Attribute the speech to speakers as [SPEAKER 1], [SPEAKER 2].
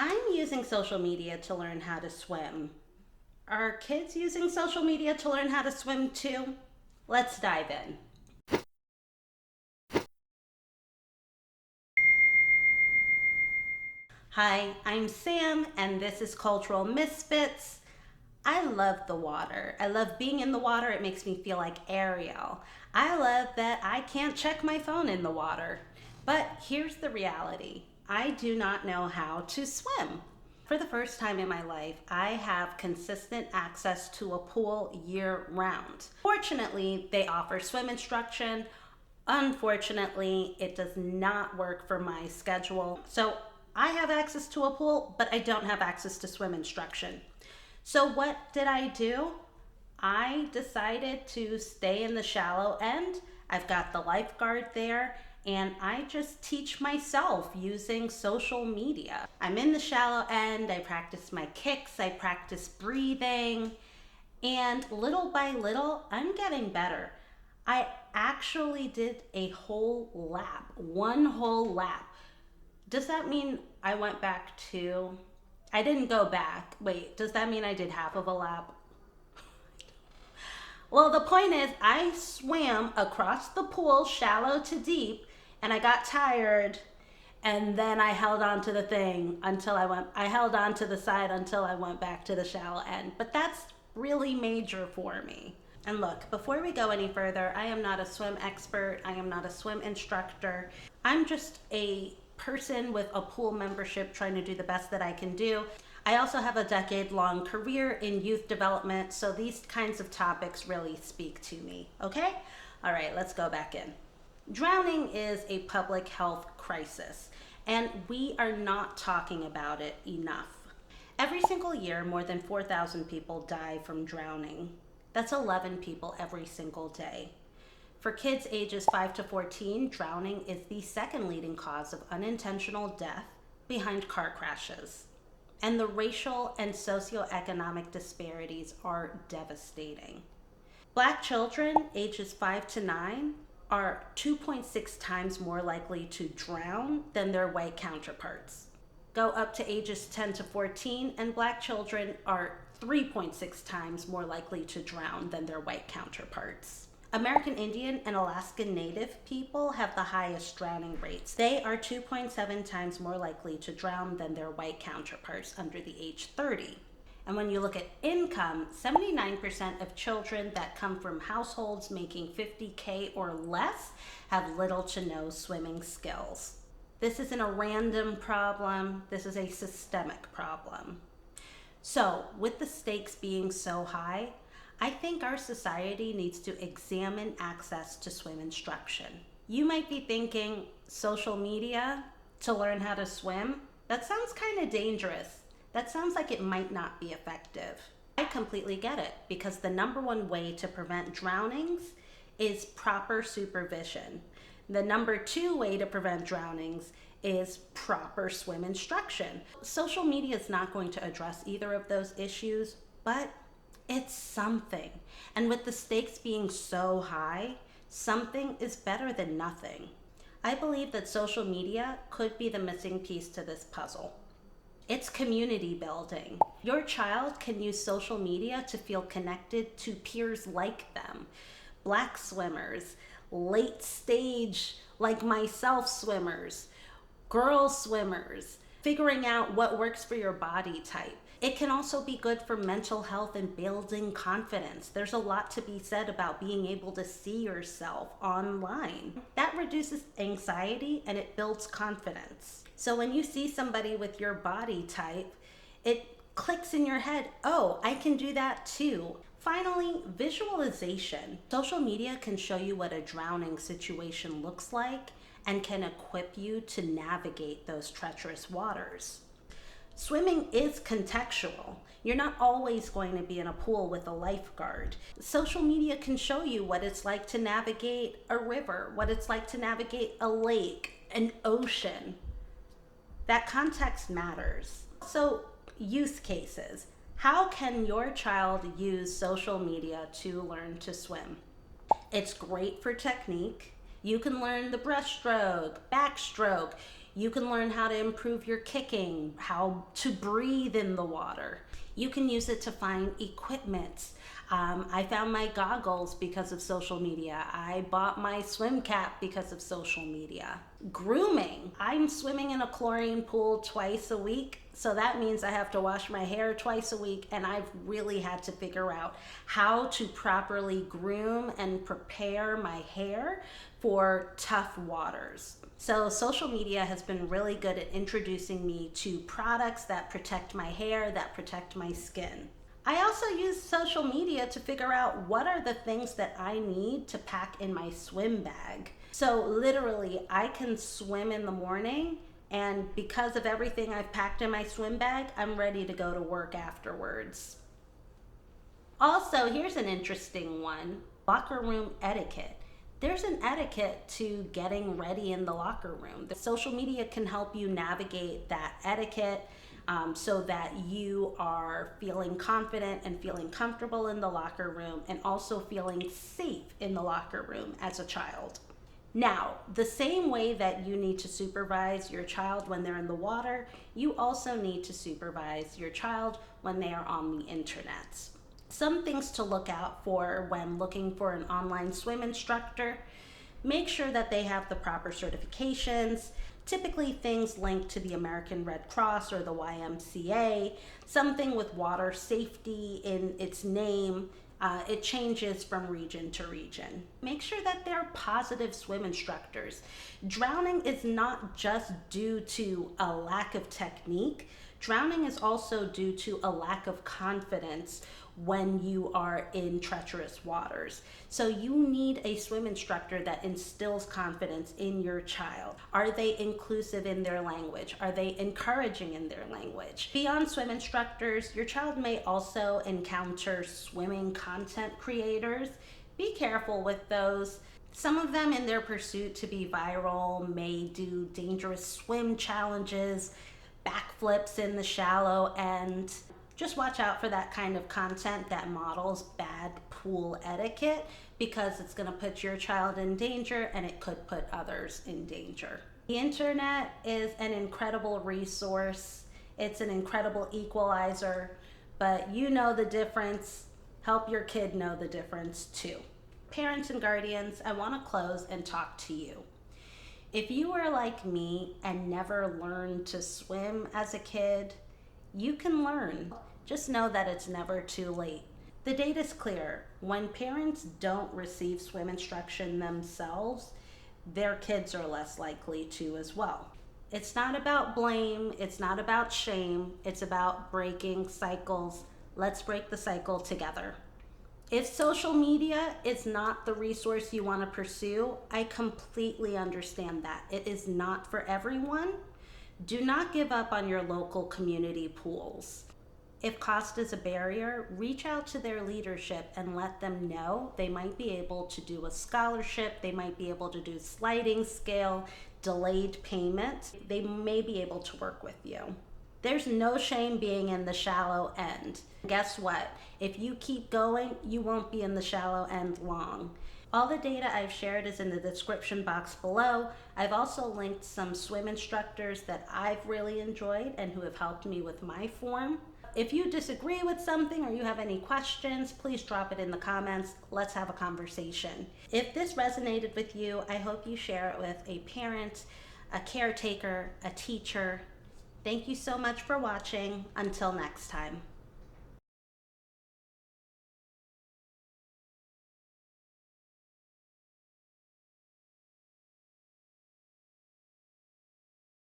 [SPEAKER 1] I'm using social media to learn how to swim. Are kids using social media to learn how to swim too? Let's dive in. Hi, I'm Sam, and this is Cultural Misfits. I love the water. I love being in the water. It makes me feel like Ariel. I love that I can't check my phone in the water. But here's the reality: I do not know how to swim. For the first time in my life, I have consistent access to a pool year round. Fortunately, they offer swim instruction. Unfortunately, it does not work for my schedule. So I have access to a pool, but I don't have access to swim instruction. So what did I do? I decided to stay in the shallow end. I've got the lifeguard there, and I just teach myself using social media. I'm in the shallow end. I practice my kicks, I practice breathing, and little by little, I'm getting better. I actually did a whole lap, one whole lap. Does that mean I went back to? I didn't go back. Wait, does that mean I did half of a lap? Well, the point is, I swam across the pool, shallow to deep, and I got tired. And then I held on to the thing until I held on to the side until I went back to the shallow end. But that's really major for me. And look, before we go any further, I am not a swim expert. I am not a swim instructor. I'm just a person with a pool membership trying to do the best that I can do. I also have a decade-long career in youth development, so these kinds of topics really speak to me, okay? All right, let's go back in. Drowning is a public health crisis, and we are not talking about it enough. Every single year, more than 4,000 people die from drowning. That's 11 people every single day. For kids ages 5 to 14, drowning is the second leading cause of unintentional death behind car crashes. And the racial and socioeconomic disparities are devastating. Black children ages 5 to 9 are 2.6 times more likely to drown than their white counterparts. Go up to ages 10 to 14, and Black children are 3.6 times more likely to drown than their white counterparts. American Indian and Alaskan Native people have the highest drowning rates. They are 2.7 times more likely to drown than their white counterparts under the age 30. And when you look at income, 79% of children that come from households making $50K or less have little to no swimming skills. This isn't a random problem, this is a systemic problem. So, with the stakes being so high, I think our society needs to examine access to swim instruction. You might be thinking, social media to learn how to swim? That sounds kind of dangerous. That sounds like it might not be effective. I completely get it, because the number one way to prevent drownings is proper supervision. The number two way to prevent drownings is proper swim instruction. Social media is not going to address either of those issues, but it's something. And with the stakes being so high, something is better than nothing. I believe that social media could be the missing piece to this puzzle. It's community building. Your child can use social media to feel connected to peers like them. Black swimmers, late stage like myself swimmers, girl swimmers, figuring out what works for your body type. It can also be good for mental health and building confidence. There's a lot to be said about being able to see yourself online. That reduces anxiety and it builds confidence. So when you see somebody with your body type, it clicks in your head, oh, I can do that too. Finally, visualization. Social media can show you what a drowning situation looks like and can equip you to navigate those treacherous waters. Swimming is contextual. You're not always going to be in a pool with a lifeguard. Social media can show you what it's like to navigate a river, what it's like to navigate a lake, an ocean. That context matters. So, use cases. How can your child use social media to learn to swim? It's great for technique. You can learn the breaststroke, backstroke. You can learn how to improve your kicking, how to breathe in the water. You can use it to find equipment. I found my goggles because of social media. I bought my swim cap because of social media. Grooming. I'm swimming in a chlorine pool twice a week, so that means I have to wash my hair twice a week, and I've really had to figure out how to properly groom and prepare my hair for tough waters. So social media has been really good at introducing me to products that protect my hair, that protect my skin. I also use social media to figure out what are the things that I need to pack in my swim bag. So literally, I can swim in the morning, and because of everything I've packed in my swim bag, I'm ready to go to work afterwards. Also, here's an interesting one: locker room etiquette. There's an etiquette to getting ready in the locker room. The social media can help you navigate that etiquette so that you are feeling confident and feeling comfortable in the locker room, and also feeling safe in the locker room as a child. Now, the same way that you need to supervise your child when they're in the water, you also need to supervise your child when they are on the internet. Some things to look out for when looking for an online swim instructor: make sure that they have the proper certifications, typically things linked to the American Red Cross or the YMCA, something with water safety in its name. It changes from region to region. Make sure that they're positive swim instructors. Drowning is not just due to a lack of technique. Drowning is also due to a lack of confidence when you are in treacherous waters. So you need a swim instructor that instills confidence in your child. Are they inclusive in their language? Are they encouraging in their language? Beyond swim instructors, your child may also encounter swimming content creators. Be careful with those. Some of them, in their pursuit to be viral, may do dangerous swim challenges, backflips in the shallow end. Just watch out for that kind of content that models bad pool etiquette, because it's going to put your child in danger, and it could put others in danger. The internet is an incredible resource. It's an incredible equalizer, but you know the difference. Help your kid know the difference too. Parents and guardians, I want to close and talk to you. If you were like me and never learned to swim as a kid, you can learn. Just know that it's never too late. The data's clear. When parents don't receive swim instruction themselves, their kids are less likely to as well. It's not about blame. It's not about shame. It's about breaking cycles. Let's break the cycle together. If social media is not the resource you want to pursue, I completely understand that. It is not for everyone. Do not give up on your local community pools. If cost is a barrier, reach out to their leadership and let them know they might be able to do a scholarship, they might be able to do sliding scale, delayed payment. They may be able to work with you. There's no shame being in the shallow end. Guess what? If you keep going, you won't be in the shallow end long. All the data I've shared is in the description box below. I've also linked some swim instructors that I've really enjoyed and who have helped me with my form. If you disagree with something or you have any questions, please drop it in the comments. Let's have a conversation. If this resonated with you, I hope you share it with a parent, a caretaker, a teacher. Thank you so much for watching. Until next time.